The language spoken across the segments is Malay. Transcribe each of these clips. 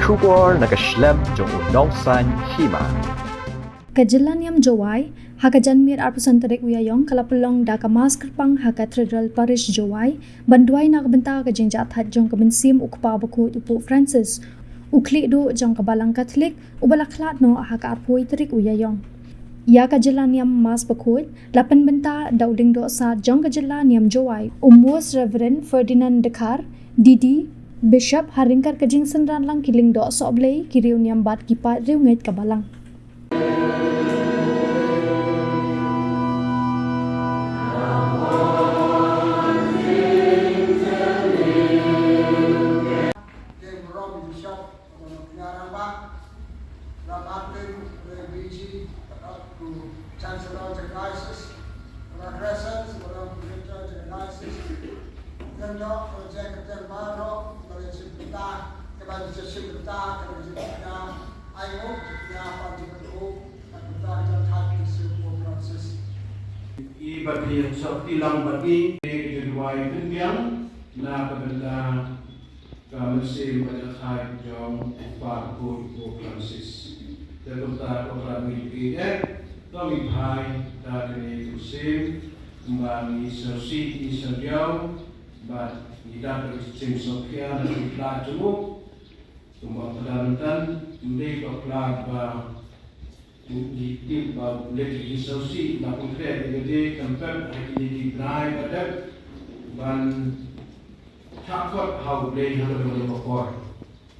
Shubor nakaslem jong unongsan hima. Kajilan yam Jowai, hakajan mir arpusantarik uyayong kalapulong da kamasker pang Katedral Parish Jowai, banduay na kabenta kajing jathat jong kabensim ukpa baku upu Francis, uklik do jong kabalang Katolik, ubalaklat no haka arpuy tarik uyayong. Ya kajilan yam mas bakut, lapan benta dauding do sa jong kajilan yam Jowai, Most Reverend Ferdinand Dekar, Didi, Bishop haringkar kajing senran lang kiling do soblay kiriun yam bat kipat riungait kabalang. Chancellor of the Diocese, Regressors, Director of the Diocese, Gendo, Executive Baro, Malaysia, Kepada Sipta, Kepada Ayo, Ya Patiku, Kepada Hati Suku Francis. Iba dia sakti lang bagi kejuai dunia na kepada kamisi pada hari jom Pak Guru Francis. Terutama orang ini kami bahai dari musim kembali sesi Israel, bat tidak berjim Sofia dan tidak jumuk, cuma pedantan ini kebelah bah di bah lagi sesi nak konkret jadi tempat ini diberi pada ban takut how play harus berlaku,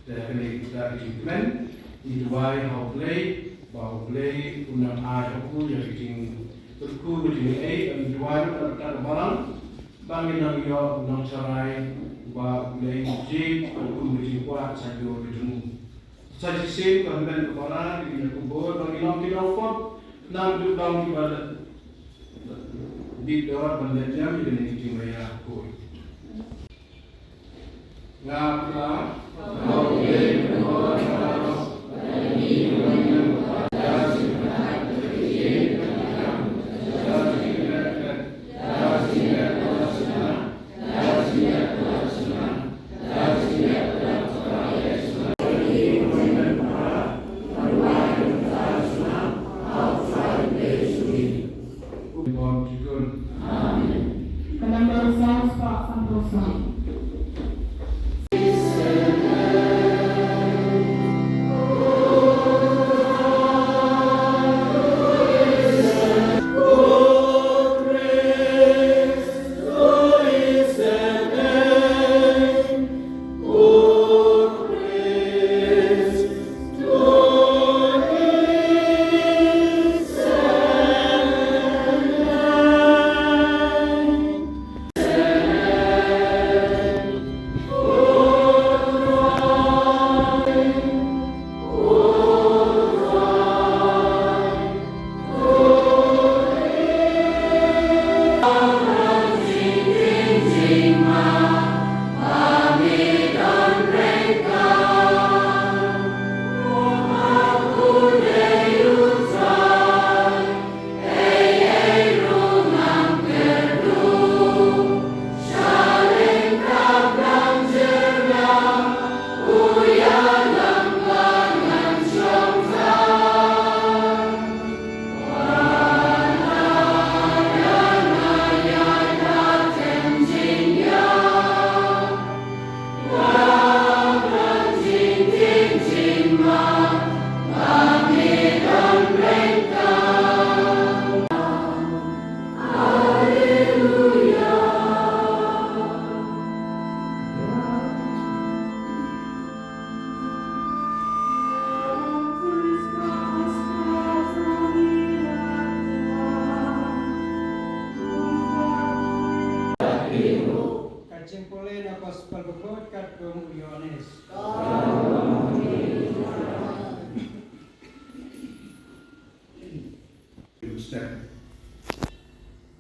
jadi kita implement di dua how play bahwa play unang aku yang bikin berku begini dan dua ada barang bangin yang yo unang sarai bahwa play musik berku begini kuat saja berjemu saja sih kemudian kepala di kubur bagi long pot nang dudang di bawah di luar bandanya jadi ini cuma ya aku ngapa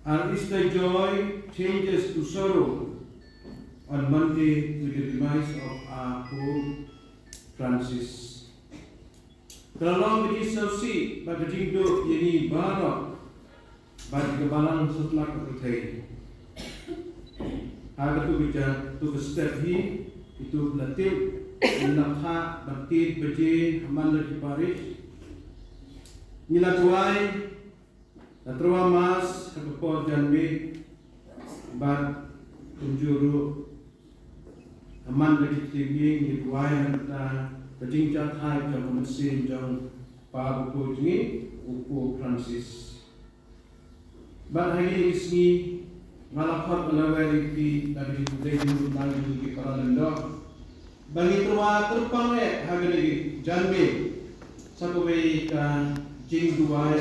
And Easter joy changes to sorrow on Monday with the demise of our poor Francis. Dalam berdiskusi pada rindu ini barak bagi kebalang setelah kepercayaan. Agar tu bicara tu step itu latih Nilakha batit baje haman lagi paris. Nilatuai Natrawa mas kapapod janbi bat unjuru aman lagi tinggi nilatuai nata bajing jathai jang mesin jang pabuku jengi upu Francis. Bat hari isni ngalakot melawai di dari budaya dulu nang di Paralendo. Bagi terwa terpang harga lagi janbi satu ka jing duai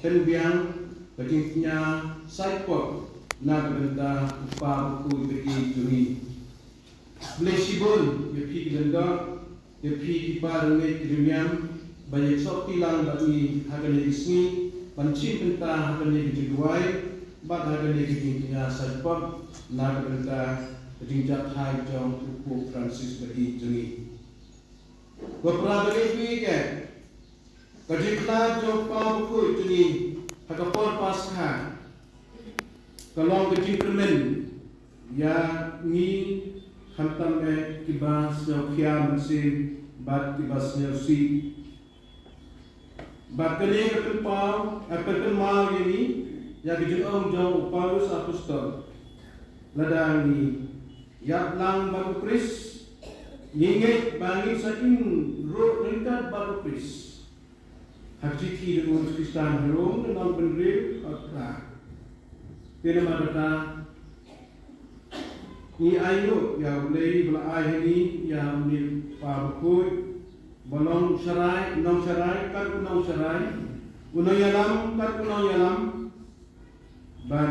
tenbiang bajingnya saipot na benda upa buku bagi juni. Blesibun yepi genda yepi iparunge kirimiam banyak sopi lang bagi harga lagi isni pancin benta harga lagi duai bat harga lagi jingnya saipot na benda bajing jathai jong upu Francis bagi juni. Beberapa kali ke kajiklah jong pa buku juni hakapor pasca kalong kecil kemen ya ni hantam kibas kia mesin bat kibas si bat kali ketempau ketempau ini ya kejauh jauh Paulus apostol ladang ni ya lang baru Kris nginget bangi saking roh ringkat baru Kris hakiki dengan Kristan harum dengan benar akra kena mereka ni ayu ya boleh belai ini ya ni pabukut bolong serai nong serai kan unong serai unong yalam kan unong yalam ban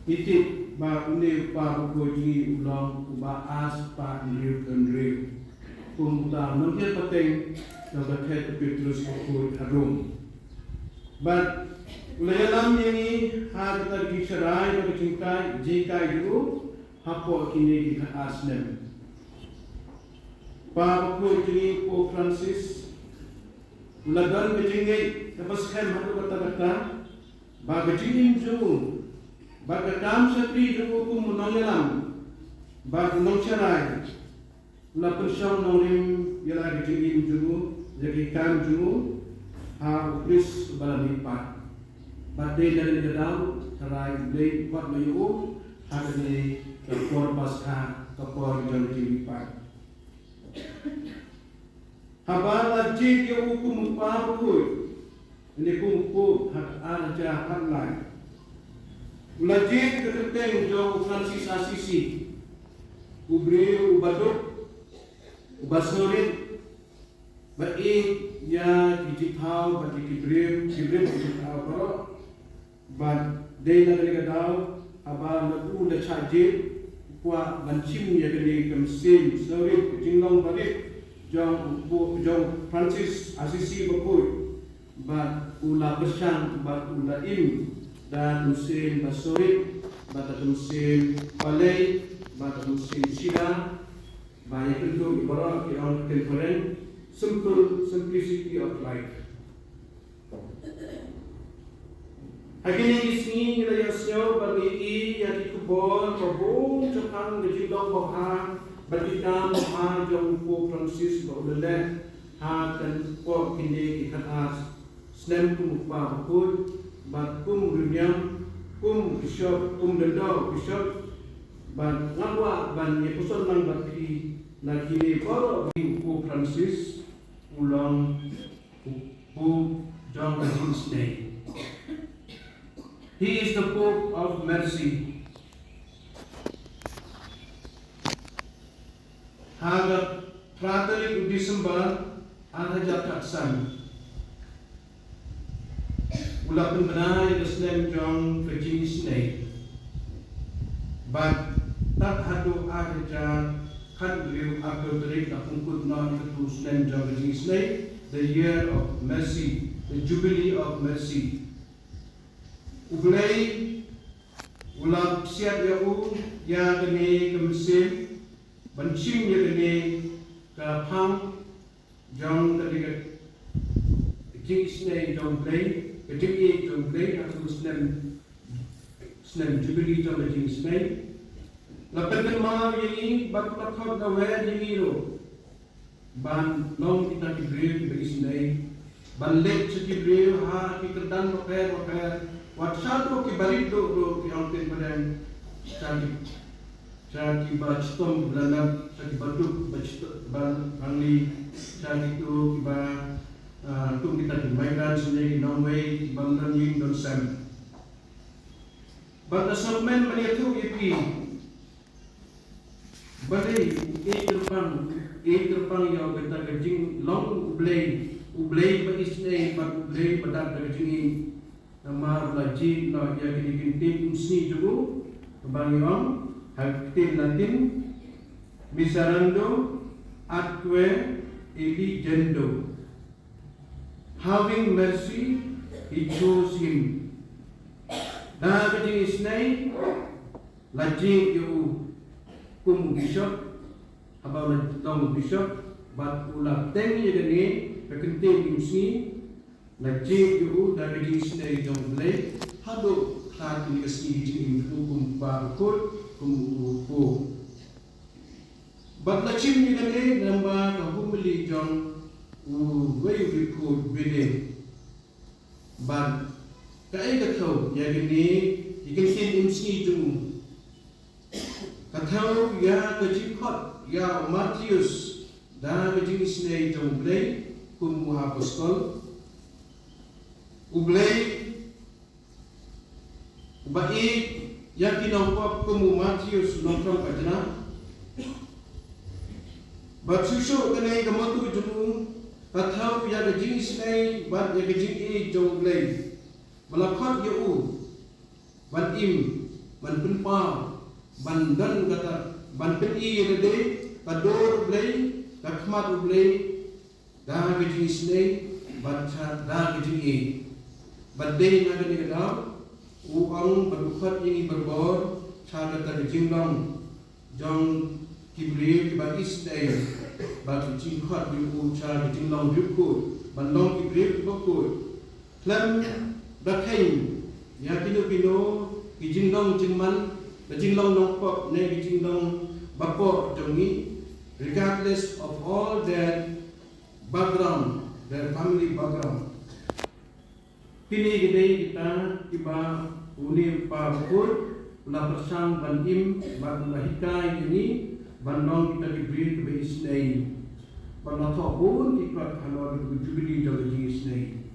itik ba uni pabukut ni ulong ba as pa niu kendri kumta mungkin penting dapat head Petrus pukul harum. But ulayalam ini hal tergi serai bagi cintai jika itu hapo kini di asnem. Pa pukul kini po Francis ulagan bejingai lepas kem hatu kata-kata ba bejingin jung ba ketam setri jung kum menonyalam ba nong serai ula pensyong norim ialah bejingin jung jadi kan juru ha Kris balanipat badai dari gedau serai dei buat mayu hari ni kapor pasca kapor jadi lipat habar lagi dia hukum parkul ini hukum hak arja hak lain lagi keteng jauh Francis Assisi ubri ubaduk ubasorit baik ya dijithau bagi kibrim dijithau bro ban dei dari gadau aba lagu da chajit kwa bancim ya gani kamsin sorry jinglong balik jong Francis Assisi bakui ban ula besang ban ula im dan musim basorit ban musim palai ban musim sida banyak bentuk ibarat yang konferen simplicity of life. Akhirnya di sini nilai asal bagi yang dikubur berbun cekang dijidong bahar berdiam bahar jong po Francis beruleh dan po kini ikat as snem kumpa bukul bat kum dunyam kum bishop kum dendo bishop ban ngawak ban yepuson nang bagi nakini poro po Francis ulang Pope John Paul's Day. He is the Pope of mercy. Haga Praterik December ada jakatsan. Ulah penbenai Islam John Paul's Day. But tak hadu ada kan beliau akan beri pungkut non keturunan John Wesley, the year of mercy, the jubilee of mercy. Ublay ulang siat yau ya kene kemesim bancim ya kene kapang John ketika Wesley John Wesley ketika John Wesley atau Muslim jubilee John Wesley Lepas kenal ini, batu lakukan awal ini lo. Ban long kita kibrir berisnai, ban lek sekibrir ha kita dan makan. Wat satu kibarit do yang ten Saki bactom belanda, saki batuk bactom angli, saki tu kiba tung kita di migran sendiri Norway, bangdan ying don sam. Bangda semen meniatu ipi. Balai terpang yang kita kerjing long ublay berisne bag ublay badan kerjing nama lagi no ya kini tim sini juga kebanyakan Haktin Latin Miserando Atque Eligendo. Having mercy, he chose him. Dah kejing isnai lajing yu kum bishop habang long bishop bat ulah teng ye gani pekenting imsi lajing yu dah kejing isnai jong blay hado khat ni kasni jing kum parkut kumupo. Bat lachim ni gani namba kahumli jong way report bede. Bat kai kathau ya gani ikan sin imsi jung. Kathau ya kajikot ya Matius da kajing isnei jong blay kum apostol. Ublay ubai yang kinampak kamu Matius nongkrong kajana, bersusu kenai kamu tu jemu, katau yang kejing sinai, bat yang kejing jauh lagi, melakukan yau, ban ban penpa, bandan kata, ban peni lede, kador lagi, kakmat lagi, dah kejing sinai, bat dah kejing badai nak kena kau. Uang berbuat ini berbor, cara tadi jinglong, jong kibri kibagi sedaya, bagi jingkot biu cara jinglong biu bandong kibri biu, lem dakai, ya pino jinglong jingman, jinglong nongkop, ne jinglong bapor jongi, regardless of all their background, their family background. Kini kita tiba uni parkur ulah bersang bandim ban lahika ini bandong kita diberi ke isnai ban pun ikut halal jubili dari isnai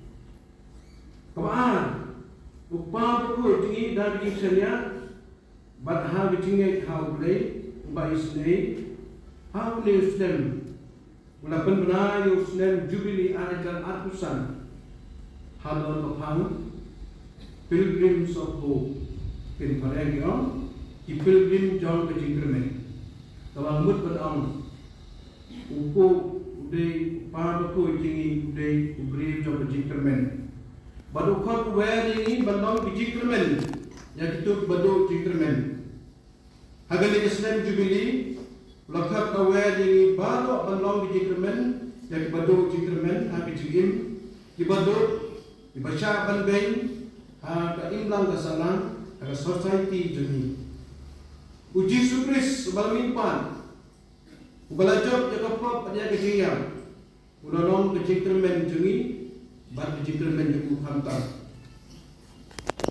kawan upa parkur tinggi dari isnai ban ha tinggi hau play upa isnai hau le islam ulah benar islam jubili arajan atusan halal lapang pilgrims of hope in Palengyon ki pilgrim jong ke jingkermen tawang mut badang upo uday pabako jingi uday ubri jong ke jingkermen badu khot wari ni bandong ke jingkermen ya kitu badu jingkermen hagali islam jubili lakhat wari ni badu bandong ke jingkermen ya badu jingkermen ha ke jingim ki badu dibaca banbeng ka imlang ka salang ka society jeni uji sukris balmimpan ubalajok jakapop pada kejiyam ulalong kejingkermen jeni bat kejingkermen jaku hantar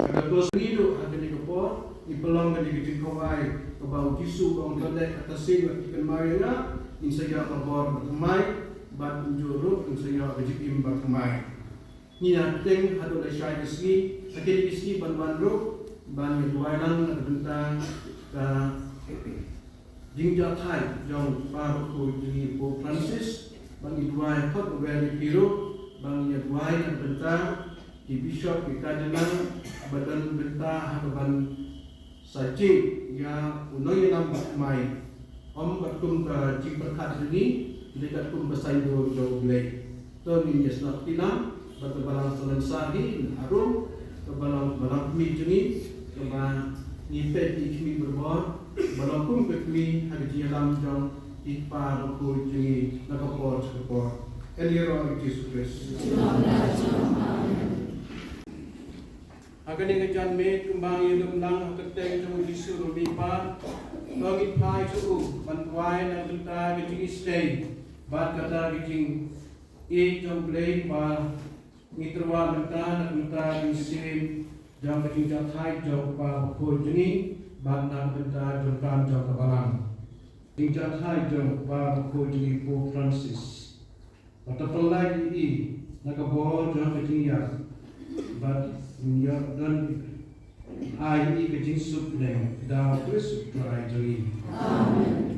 kada tos rido ada di kapor ipelong ka kejingkawai ka bau kisu ka ngade atase wa ikan mayana insaya kapor bertemai bat unjuru insaya kejingim bertemai ni nanteng hadu la syai kesni akhir kesni ban ro ban wailang bentang ka jingja thai jong pa ko ji po Francis ban duai khot wali piro ban ya duai bentang di bishop di kadelang badan bentang hadu ban saji ya unoi lam mai om batum ka jing berkat ni dekat kum besaido jo blai to ni yesna tilam berbalang selensari harum kebalang mi jeni kebalang nipet ikmi berbor balang pun kekmi ada jalan jong ipar ko jeni nakapor sekapor eliro Yesus Kristus Hagani ngajan me kembang ilum lang hakateng jong Yesu rumipa bagi pai su bantuai na benta gijing stay bat kata gijing jong play ba ngitrwa benta gisim jong gijing jathai jong pa ko jeni bat na benta jong kan jong kabalang gijing jathai jong pa ko jeni po Francis patapalai nakabor jong gijing ya but dan ai ke jinsuk ne da Kristus try jeli. Amen.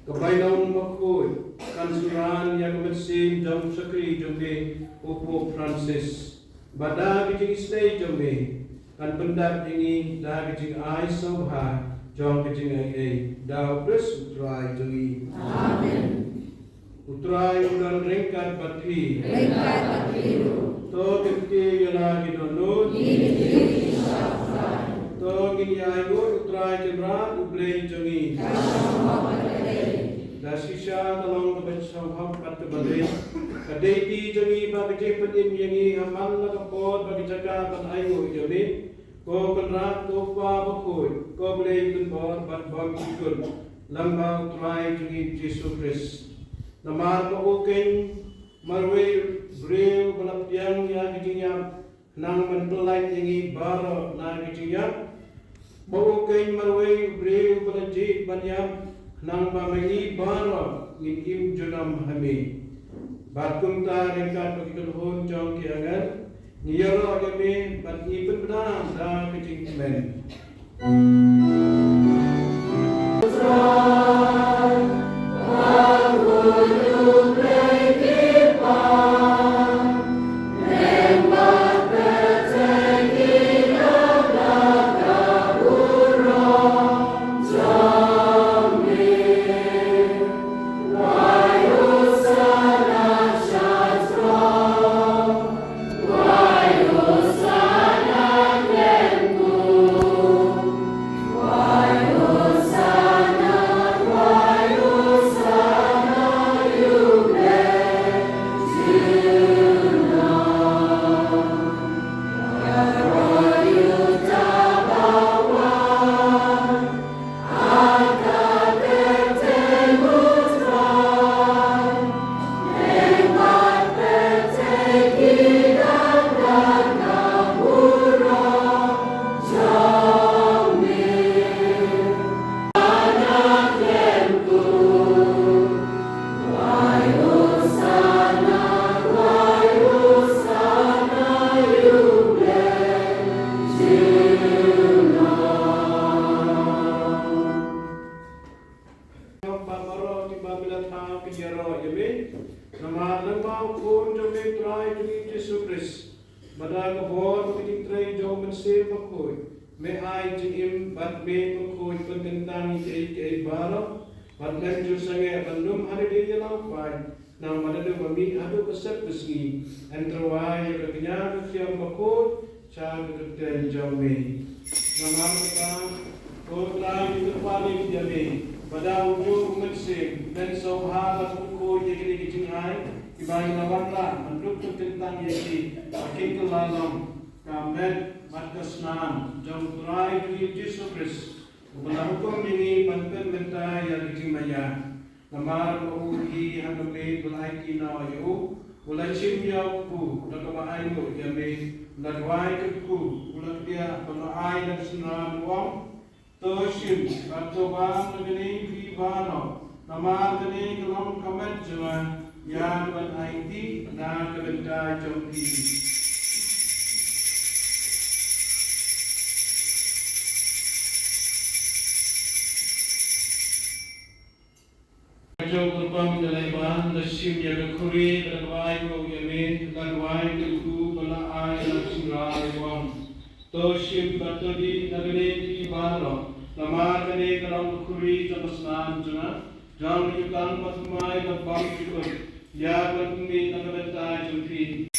Kabailong makoi kansuran yang bersih jom sekri jombe Pope Francis bada gijing stay jombe kan pendat ini da gijing ai sobha jom gijing ai da Kristus utrai jeli. Amen. Utrai udan rengkat patri to kiti yala gidonut to gini aigo utrai jemra ublei jongi da sisha talong ka bachau ham pat badai kadai ti jongi ba ke patin yangi hamal la kapot ba jaga ban aigo joni ko kanrat ko pa bakoi ko blei kun bor bat bom ikun lamba utrai jongi Jesus Christ namar ko ken marwe breu balap yang ya gijinya nang mentulai yangi baro na gijinya bawo ken marwe breu balajit banyam nang mamai baro ngin im junam hami bakum ta rengkat begitu hon jong kiangan ngiyaro agame bat ipun benar da kecing men Lembah maro ti babila tha kiyaro yeme nama lengmau kun jo me trai ti Yesus Kristus bada ko bor ti trai jo men se makoi me ai ti im bat me makoi pengentang ke baro bat len jo sange bandum hari dia lau pai na madadu mami adu kesep besgi entrawai kenya kiam makoi cha ke jo me nama kita ko trai ti pali dia me pada ujung mesin dan sohabat buku yang kita kicingkai ibarat nawanlah menduk tentang yesi makin kelalam kamet matkasnan jauh terai di Yesus Kristus benar hukum ini banten mentai yang kicimaya namar uhi haname belai kina yu ulai cimya ku nakabahai mu yame nadwai ku ulak dia belai dan senan wong Toshim, Katoba, Nagani, Vivano, Namargani, Kalam Kamajua, Yan IT, Nagabenta Jompi. Jogurpam Daleban, the Shim Yagakuri, the Laigo Yamin, the Laigo Ku, Balai, Lakshmi Wam. Toshim Batodi, Nagani, Vivano. Namargani kalam kuri jamasnan juna jam yukan pasmai babam ikut ya batmi nagabenta jumpi